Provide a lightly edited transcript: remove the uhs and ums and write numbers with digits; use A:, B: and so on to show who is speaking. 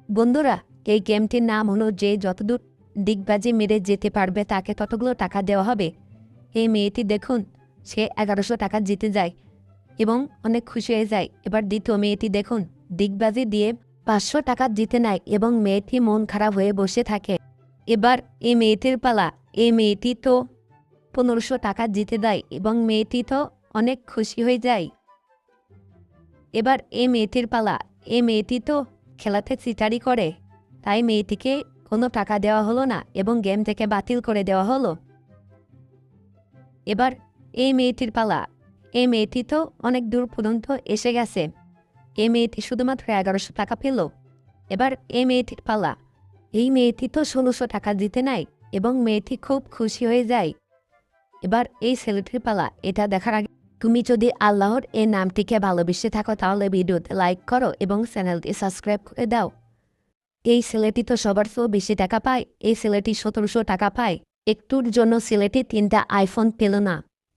A: বন্ধুরা, এই গেমটির নাম হলো যে যতদূর ডিগবাজি মেরে যেতে পারবে তাকে ততগুলো টাকা দেওয়া হবে। এই মেয়েটি দেখুন, সে 1100 টাকা জিতে যায় এবং অনেক খুশি হয়ে যায়। এবার দ্বিতীয় মেয়েটি দেখুন, ডিগবাজি দিয়ে 500 টাকা জিতে নেয় এবং মেয়েটি মন খারাপ হয়ে বসে থাকে। এবার এই মেয়েটির পালা। এই মেয়েটি তো 1500 টাকা জিতে দেয় এবং মেয়েটি তো অনেক খুশি হয়ে যায়। এবার এই মেয়েটির পালা। এই মেয়েটি তো খেলাতে চিটারি করে, তাই মেয়েটিকে কোনো টাকা দেওয়া হলো না এবং গেম থেকে বাতিল করে দেওয়া হলো। এবার এই মেয়েটির পালা। এই মেয়েটি তো অনেক দূর পর্যন্ত এসে গেছে। এই মেয়েটি শুধুমাত্র 1100 টাকা পেল। এবার এই মেয়েটির পালা। এই মেয়েটি তো 1600 টাকা জিতে নেয় এবং মেয়েটি খুব খুশি হয়ে যায়। এবার এই ছেলেটির পালা। এটা দেখার আগে তুমি যদি আল্লাহর এই নামটিকে ভালোবেসে থাকো তাহলে ভিডিওতে লাইক করো এবং চ্যানেলটি সাবস্ক্রাইব করে দাও। এই ছেলেটি তো সবার চেয়েও বেশি টাকা পায়। এই ছেলেটি 1700 টাকা পায়। একটুর জন্য ছেলেটি 3টা আইফোন পেল না।